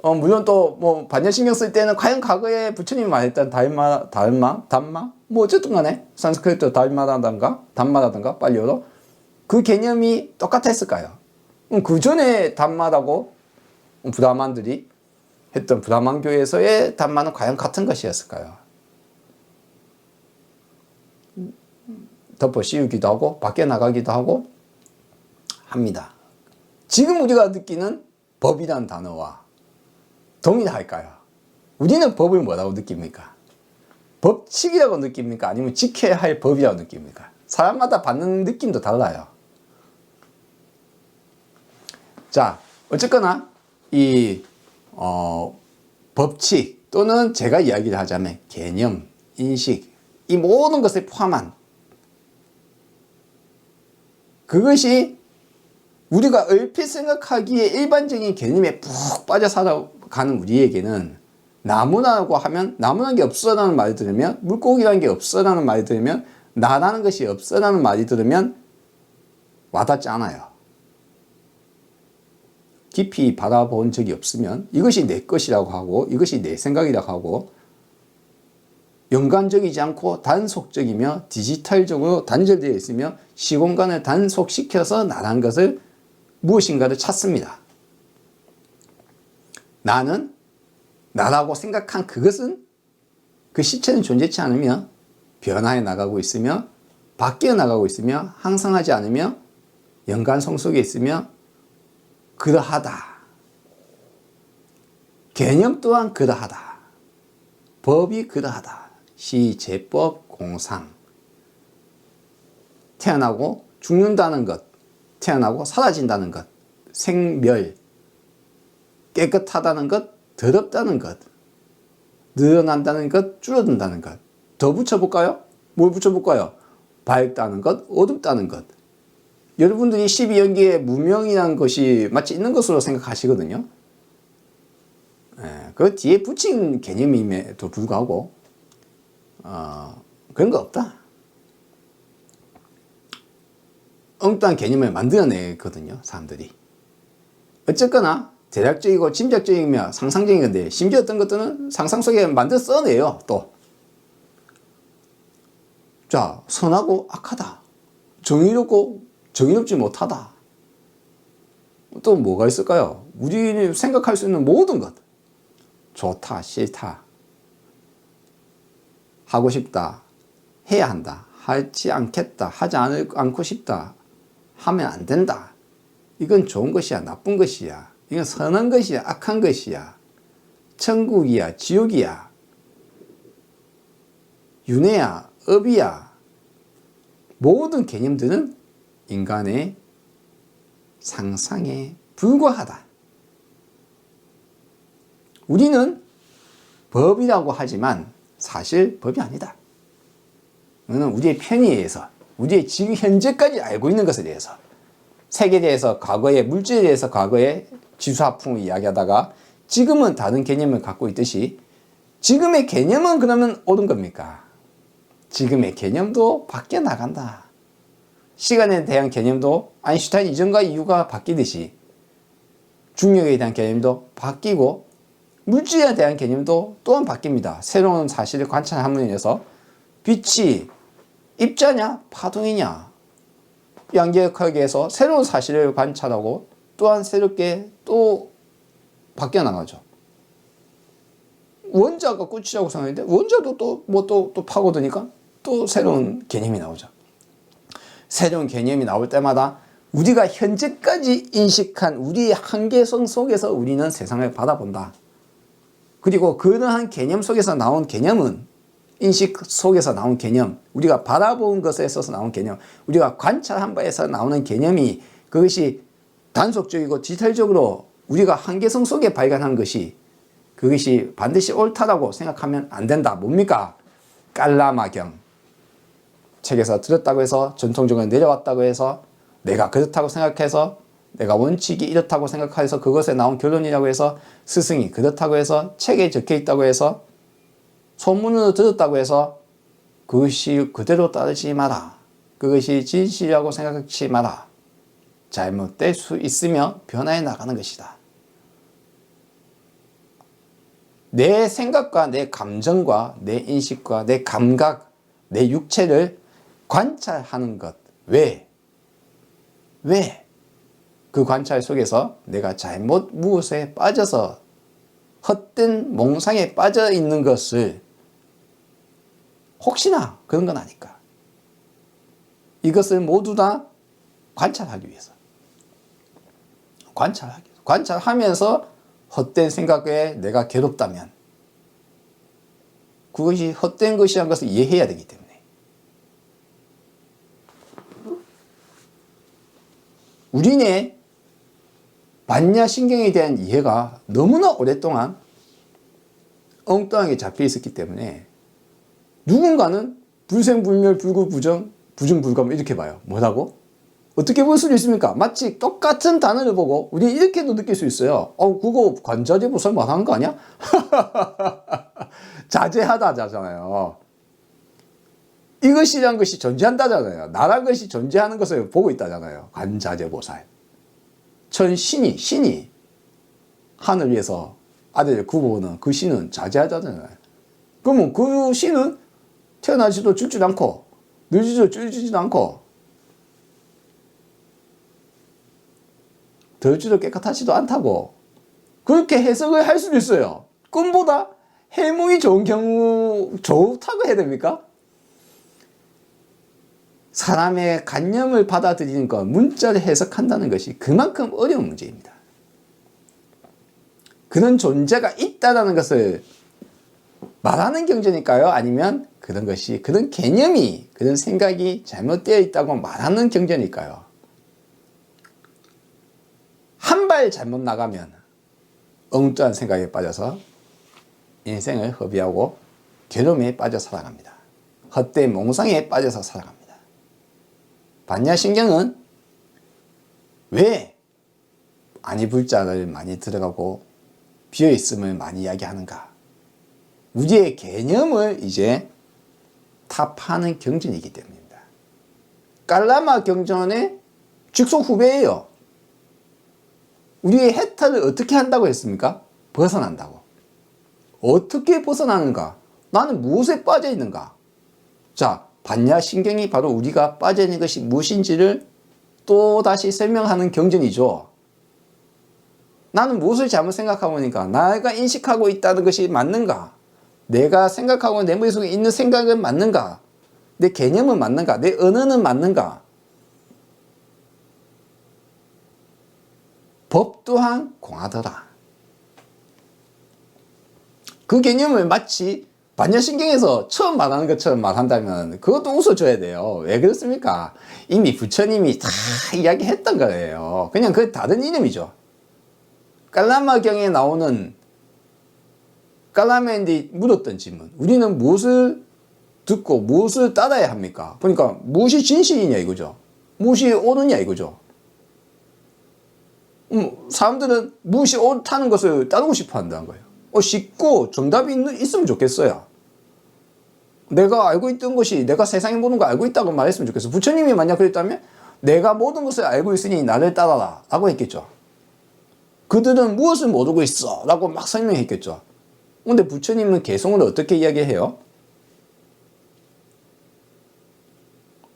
물론 또 뭐 반려신경 쓸 때는 과연 과거에 부처님이 말했던 담마 뭐 어쨌든 간에 산스크리트 담마라든가 빨려로 그 개념이 똑같았을까요? 그 전에 담마라고 브라만들이 했던 브라만교에서의 담마는 과연 같은 것이었을까요? 덮어 씌우기도 하고 밖에 나가기도 하고 합니다. 지금 우리가 느끼는 법이란 단어와 동일할까요? 우리는 법을 뭐라고 느낍니까? 법칙이라고 느낍니까? 아니면 지켜야 할 법이라고 느낍니까? 사람마다 받는 느낌도 달라요. 자, 어쨌거나 이 법칙 또는 제가 이야기를 하자면 개념, 인식 이 모든 것을 포함한 그것이 우리가 얼핏 생각하기에 일반적인 개념에 푹 빠져 살아가는 우리에게는 나무라고 하면 나무라는 게 없어라는 말을 들으면 물고기라는 게 없어라는 말을 들으면 나라는 것이 없어라는 말이 들으면 와닿지 않아요. 깊이 바라본 적이 없으면 이것이 내 것이라고 하고 이것이 내 생각이라고 하고 연관적이지 않고 단속적이며 디지털적으로 단절되어 있으며 시공간을 단속시켜서 나라는 것을 무엇인가를 찾습니다. 나는 나라고 생각한 그것은 그 실체는 존재치 않으며 변화해 나가고 있으며 바뀌어 나가고 있으며 항상하지 않으며 연관성 속에 있으며 그러하다. 개념 또한 그러하다. 법이 그러하다. 시제법 공상. 태어나고 죽는다는 것, 태어나고 사라진다는 것, 생멸, 깨끗하다는 것, 더럽다는 것, 늘어난다는 것, 줄어든다는 것. 더 붙여볼까요? 뭘 붙여볼까요? 밝다는 것, 어둡다는 것. 여러분들이 12연기에 무명이라는 것이 마치 있는 것으로 생각하시거든요. 그 뒤에 붙인 개념임에도 불구하고 그런 거 없다. 엉뚱한 개념을 만들어내거든요, 사람들이. 어쨌거나 대략적이고 짐작적이며 상상적인 건데 심지어 어떤 것들은 상상 속에 만들어 써내요, 또. 자, 선하고 악하다. 정의롭고 정의롭지 못하다. 또 뭐가 있을까요? 우리 생각할 수 있는 모든 것. 좋다, 싫다. 하고 싶다. 해야 한다. 하지 않겠다. 하지 않고 싶다. 하면 안 된다. 이건 좋은 것이야, 나쁜 것이야. 이건 선한 것이야, 악한 것이야. 천국이야, 지옥이야. 윤회야, 업이야. 모든 개념들은 인간의 상상에 불과하다. 우리는 법이라고 하지만 사실 법이 아니다. 이거는 우리의 편의에 의해서, 우리의 지금 현재까지 알고 있는 것에 대해서, 색에 대해서 과거에, 물질에 대해서 과거에 지수화풍을 이야기하다가 지금은 다른 개념을 갖고 있듯이 지금의 개념은 그러면 옳은 겁니까? 지금의 개념도 바뀌어 나간다. 시간에 대한 개념도 아인슈타인 이전과 이후가 바뀌듯이 중력에 대한 개념도 바뀌고 물질에 대한 개념도 또한 바뀝니다. 새로운 사실을 관찰함으로 인해서 빛이 입자냐 파동이냐 양계역학에 해서 새로운 사실을 관찰하고 또한 새롭게 또 바뀌어 나가죠. 원자가 끝이라고 생각했는데 원자도 또 파고드니까 또 새로운 개념이 나오죠. 새로운 개념이 나올 때마다 우리가 현재까지 인식한 우리의 한계성 속에서 우리는 세상을 바라본다. 그리고 그러한 개념 속에서 나온 개념은 인식 속에서 나온 개념, 우리가 바라본 것에 있어서 나온 개념, 우리가 관찰한 바에서 나오는 개념이 그것이 단속적이고 디테일적으로 우리가 한계성 속에 발견한 것이 그것이 반드시 옳다라고 생각하면 안 된다. 뭡니까? 깔라마경. 책에서 들었다고 해서 전통적으로 내려왔다고 해서 내가 그렇다고 생각해서 내가 원칙이 이렇다고 생각해서 그것에 나온 결론이라고 해서 스승이 그렇다고 해서 책에 적혀 있다고 해서 소문으로 들었다고 해서 그것이 그대로 따르지 마라. 그것이 진실이라고 생각하지 마라. 잘못될 수 있으며 변화해 나가는 것이다. 내 생각과 내 감정과 내 인식과 내 감각, 내 육체를 관찰하는 것. 왜? 그 관찰 속에서 내가 잘못 무엇에 빠져서 헛된 몽상에 빠져 있는 것을 혹시나 그런 건 아닐까. 이것을 모두 다 관찰하기 위해서. 관찰하면서 헛된 생각에 내가 괴롭다면 그것이 헛된 것이라는 것을 이해해야 되기 때문에 우리네 반야신경에 대한 이해가 너무나 오랫동안 엉뚱하게 잡혀 있었기 때문에 누군가는 불생불멸 불구부정 부정불감 이렇게 봐요. 뭐라고? 어떻게 볼 수 있습니까? 마치 똑같은 단어를 보고 우리 이렇게도 느낄 수 있어요. 그거 관자재보살 말하는 거 아니야? 자제하다잖아요. 이것이란 것이 존재한다잖아요. 나란 것이 존재하는 것을 보고 있다잖아요. 관자재보살. 신이 하늘 위에서 아들을 구보는 그 신은 자제하잖아요. 그러면 그 신은 태어나지도 죽지도 않고 늙지도 쫄지도 않고 더럽지도 깨끗하지도 않다고 그렇게 해석을 할 수도 있어요. 꿈보다 해몽이 좋은 경우 좋다고 해야 됩니까? 사람의 관념을 받아들이는 것, 문자를 해석한다는 것이 그만큼 어려운 문제입니다. 그런 존재가 있다는 것을 말하는 경전일까요? 아니면 그런 것이, 그런 개념이, 그런 생각이 잘못되어 있다고 말하는 경전일까요? 한 발 잘못 나가면 엉뚱한 생각에 빠져서 인생을 허비하고 괴로움에 빠져 살아갑니다. 헛된 몽상에 빠져서 살아갑니다. 반야신경은 왜 아니불자를 많이 들어가고 비어있음을 많이 이야기하는가? 우리의 개념을 이제 타파하는 경전이기 때문입니다. 깔라마 경전의 직속 후배예요. 우리의 해탈을 어떻게 한다고 했습니까? 벗어난다고. 어떻게 벗어나는가? 나는 무엇에 빠져 있는가? 자, 반야신경이 바로 우리가 빠져 있는 것이 무엇인지를 또 다시 설명하는 경전이죠. 나는 무엇을 잘못 생각하고 있는가? 내가 인식하고 있다는 것이 맞는가? 내가 생각하고 내 머릿속에 있는 생각은 맞는가? 내 개념은 맞는가? 내 언어는 맞는가? 법 또한 공하더라. 그 개념을 마치 반야신경에서 처음 말하는 것처럼 말한다면 그것도 웃어줘야 돼요. 왜 그렇습니까? 이미 부처님이 다 이야기했던 거예요. 그냥 그 다른 이름이죠. 깔라마경에 나오는 깔라마인데 물었던 질문. 우리는 무엇을 듣고 무엇을 따라야 합니까? 그러니까 무엇이 진실이냐 이거죠. 무엇이 옳으냐 이거죠. 사람들은 무엇이 옳다는 것을 따르고 싶어 한다는 거예요. 쉽고 정답이 있으면 좋겠어요. 내가 알고 있던 것이 내가 세상에 모든 걸 알고 있다고 말했으면 좋겠어. 부처님이 만약 그랬다면 내가 모든 것을 알고 있으니 나를 따라라 라고 했겠죠. 그들은 무엇을 모르고 있어 라고 막 설명했겠죠. 근데 부처님은 개성으로 어떻게 이야기해요?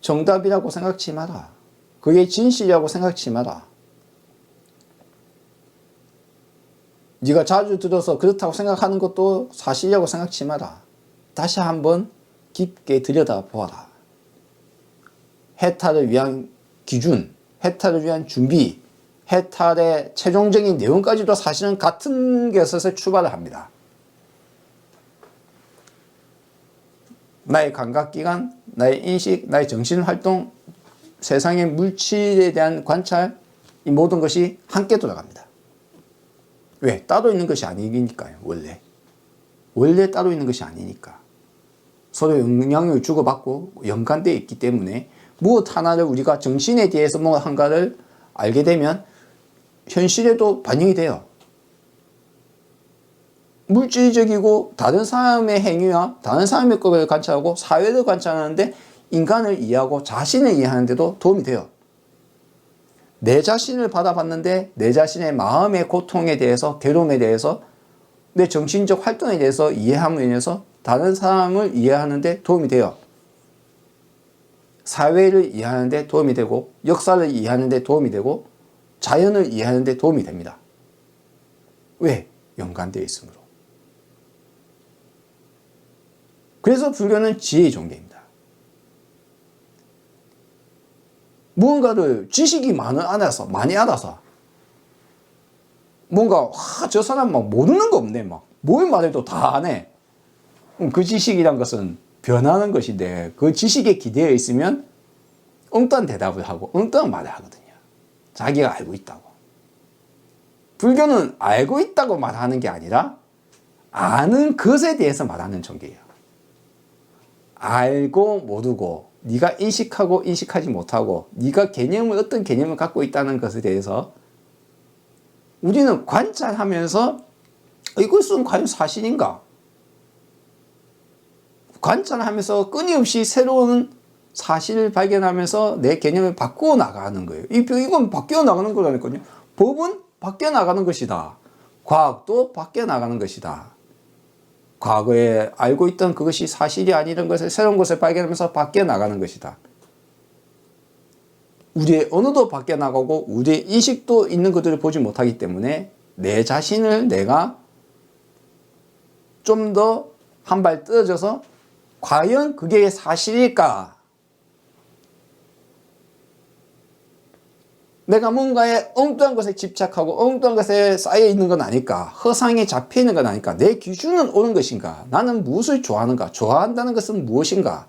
정답이라고 생각지 마라. 그게 진실이라고 생각지 마라. 네가 자주 들어서 그렇다고 생각하는 것도 사실이라고 생각지 마라. 다시 한번 깊게 들여다보아라. 해탈을 위한 기준, 해탈을 위한 준비, 해탈의 최종적인 내용까지도 사실은 같은 것에서 출발을 합니다. 나의 감각기관, 나의 인식, 나의 정신활동, 세상의 물질에 대한 관찰, 이 모든 것이 함께 돌아갑니다. 왜? 따로 있는 것이 아니니까요. 원래 따로 있는 것이 아니니까. 서로 영향을 주고받고 연관되어 있기 때문에 무엇 하나를 우리가 정신에 대해서 뭐 한가를 알게 되면 현실에도 반영이 돼요. 물질적이고 다른 사람의 행위와 다른 사람의 것을 관찰하고 사회를 관찰하는데 인간을 이해하고 자신을 이해하는 데도 도움이 돼요. 내 자신을 바라봤는데 내 자신의 마음의 고통에 대해서, 괴로움에 대해서, 내 정신적 활동에 대해서 이해함으로 인해서 다른 사람을 이해하는 데 도움이 돼요. 사회를 이해하는 데 도움이 되고 역사를 이해하는 데 도움이 되고 자연을 이해하는 데 도움이 됩니다. 왜? 연관되어 있으므로. 그래서 불교는 지혜의 종교입니다. 무언가를 지식이 많이 알아서 뭔가 저 사람 막 모르는 거 없네, 막 뭘 말해도 다 아네. 그 지식이란 것은 변하는 것인데 그 지식에 기대어 있으면 엉뚱한 대답을 하고 엉뚱한 말을 하거든요. 자기가 알고 있다고. 불교는 알고 있다고 말하는 게 아니라 아는 것에 대해서 말하는 종교예요. 알고 모르고 네가 인식하고 인식하지 못하고 네가 어떤 개념을 갖고 있다는 것에 대해서 우리는 관찰하면서 이것은 과연 사실인가? 관찰하면서 끊임없이 새로운 사실을 발견하면서 내 개념을 바꾸어 나가는 거예요. 이건 바뀌어 나가는 거라니까요. 법은 바뀌어 나가는 것이다. 과학도 바뀌어 나가는 것이다. 과거에 알고 있던 그것이 사실이 아니던 것을 새로운 것을 발견하면서 바뀌어 나가는 것이다. 우리의 언어도 바뀌어 나가고 우리의 인식도 있는 것들을 보지 못하기 때문에 내 자신을 내가 좀 더 한 발 떨어져서 과연 그게 사실일까? 내가 뭔가에 엉뚱한 것에 집착하고 엉뚱한 것에 쌓여 있는 건 아닐까? 허상에 잡혀 있는 건 아닐까? 내 기준은 옳은 것인가? 나는 무엇을 좋아하는가? 좋아한다는 것은 무엇인가?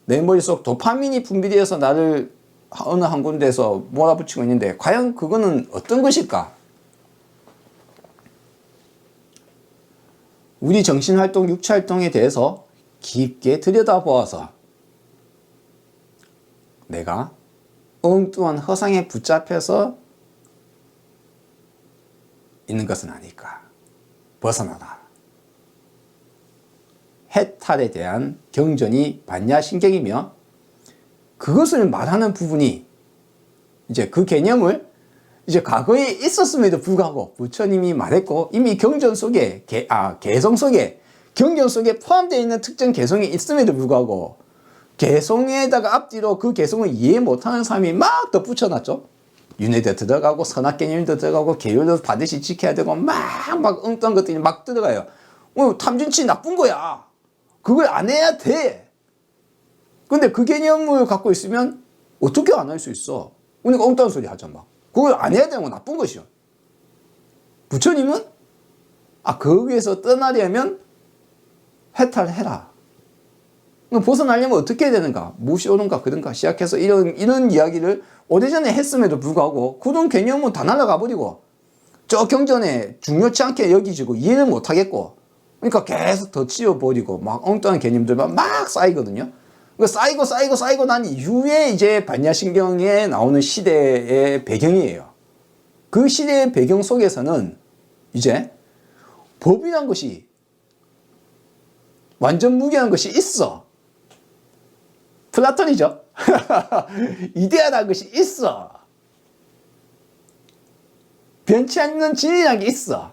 내 머릿속 도파민이 분비되어서 나를 어느 한 군데에서 몰아붙이고 있는데 과연 그거는 어떤 것일까? 우리 정신활동, 육체활동에 대해서 깊게 들여다보아서 내가 엉뚱한 허상에 붙잡혀서 있는 것은 아닐까. 벗어나라. 해탈에 대한 경전이 반야신경이며 그것을 말하는 부분이 이제 그 개념을 이제 과거에 있었음에도 불구하고 부처님이 말했고 이미 경전 속에 개성 속에 경전 속에 포함되어 있는 특정 개성이 있음에도 불구하고 개성에다가 앞뒤로 그 개성을 이해 못하는 사람이 막 덧붙여놨죠. 윤회도 들어가고 선악개념도 들어가고 계율도 반드시 지켜야 되고 막 엉뚱한 것들이 막 들어가요. 탐진치 나쁜 거야. 그걸 안 해야 돼. 근데 그 개념을 갖고 있으면 어떻게 안 할 수 있어? 그러니까 엉뚱한 소리 하죠. 막. 그걸 안 해야 되는 건 나쁜 것이요. 부처님은 거기에서 떠나려면 해탈해라. 벗어나려면 어떻게 해야 되는가? 무엇이 옳은가 그런가 시작해서 이런 이야기를 오래전에 했음에도 불구하고 그런 개념은 다 날아가 버리고 저 경전에 중요치 않게 여기지고 이해를 못하겠고 그러니까 계속 더 치워버리고 막 엉뚱한 개념들만 막 쌓이거든요. 쌓이고 난 이후에 이제 반야신경에 나오는 시대의 배경이에요. 그 시대의 배경 속에서는 이제 법이란 것이 완전 무결한 것이 있어. 플라톤이죠. 이데아라는 것이 있어. 변치 않는 진리라는 게 있어.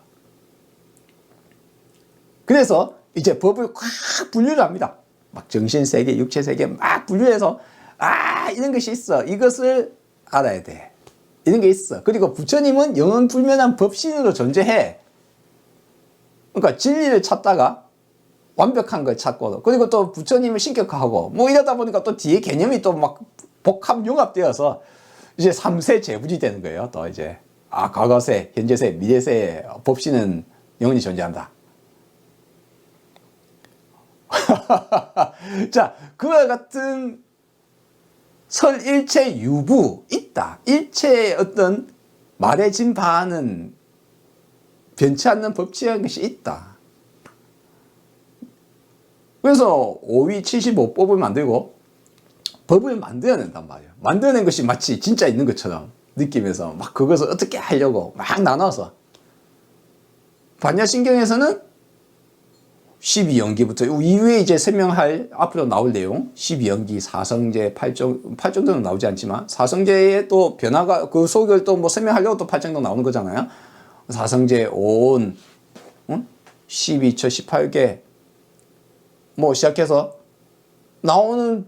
그래서 이제 법을 꽉 분류를 합니다. 막 정신세계, 육체세계 막 분류해서 이런 것이 있어. 이것을 알아야 돼. 이런 게 있어. 그리고 부처님은 영원불면한 법신으로 존재해. 그러니까 진리를 찾다가 완벽한 걸 찾고 그리고 또 부처님을 신격화하고 뭐 이러다 보니까 또 뒤에 개념이 또 막 복합 융합되어서 이제 3세 재불이 되는 거예요. 또 이제 과거세, 현재세, 미래세의 법신은 영원히 존재한다. 자, 그와 같은 설일체 유부 있다. 일체의 어떤 말해진 바는 변치 않는 법칙이라는 것이 있다. 그래서 5위 75법을 만들고 법을 만들어낸단 말이에요. 만들어낸 것이 마치 진짜 있는 것처럼 느끼면서 막 그것을 어떻게 하려고 막 나눠서 반야신경에서는 12연기부터 이후에 이제 설명할 앞으로 나올 내용 12연기, 사성제, 팔정도는 나오지 않지만 사성제의 또 변화가 그 속을 또 뭐 설명하려고 또 팔정도 나오는 거잖아요. 사성제, 온, 12처, 18개 뭐 시작해서 나오는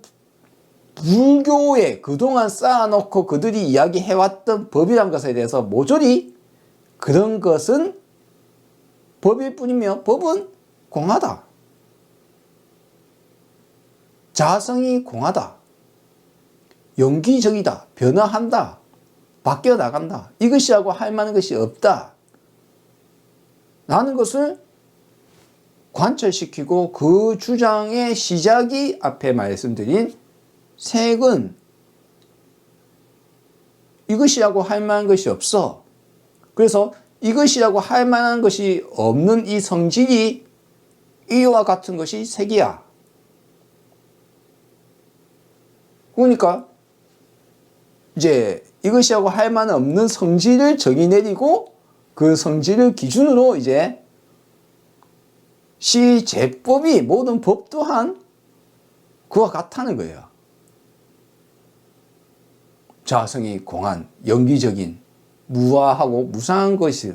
불교에 그동안 쌓아놓고 그들이 이야기해왔던 법이란 것에 대해서 모조리 그런 것은 법일 뿐이며 법은 공하다. 자성이 공하다. 연기적이다. 변화한다. 바뀌어 나간다. 이것이라고 할 만한 것이 없다. 라는 것을 관철시키고 그 주장의 시작이 앞에 말씀드린 색은 이것이라고 할 만한 것이 없어. 그래서 이것이라고 할 만한 것이 없는 이 성질이 이와 같은 것이 색이야. 그러니까 이제 이것이라고 할 만한 없는 성질을 정의 내리고 그 성질을 기준으로 이제 시제법이 모든 법 또한 그와 같다는 거예요. 자성이 공한, 연기적인, 무화하고 무상한 것이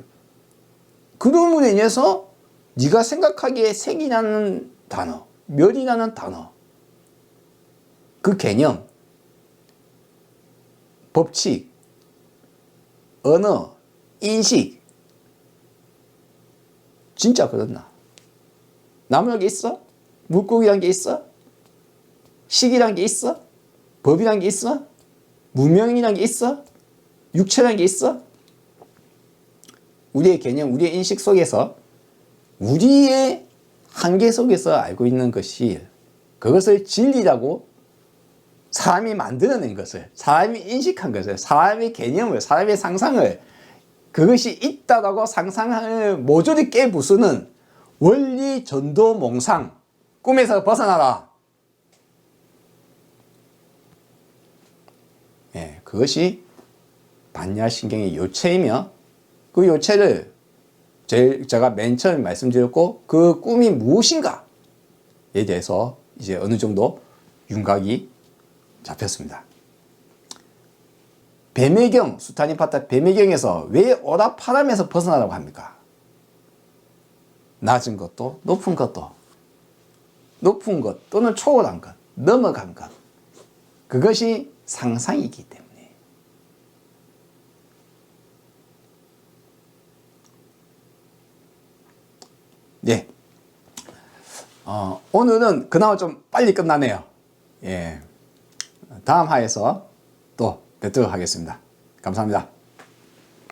그럼으로 인해서 네가 생각하기에 색이라는 단어, 멸이라는 단어, 그 개념, 법칙, 언어, 인식 진짜 그렇나? 나무란 게 있어? 물고기란 게 있어? 식이란 게 있어? 법이란 게 있어? 무명이란 게 있어? 육체란 게 있어? 우리의 개념, 우리의 인식 속에서 우리의 한계 속에서 알고 있는 것이 그것을 진리라고 사람이 만들어낸 것을, 사람이 인식한 것을, 사람의 개념을, 사람의 상상을 그것이 있다라고 상상을 모조리 깨부수는 원리 전도 몽상, 꿈에서 벗어나라. 예, 그것이 반야신경의 요체이며 그 요체를 제가 맨 처음에 말씀드렸고 그 꿈이 무엇인가에 대해서 이제 어느 정도 윤곽이 잡혔습니다. 뱀의경, 수타니파타 뱀의경에서 왜 오라파람에서 벗어나라고 합니까? 낮은 것도 높은 것도 높은 것 또는 초월한 것, 넘어간 것 그것이 상상이기 때문에 네. 오늘은 그나마 좀 빨리 끝나네요. 예. 다음 화에서 또 뵙도록 하겠습니다. 감사합니다.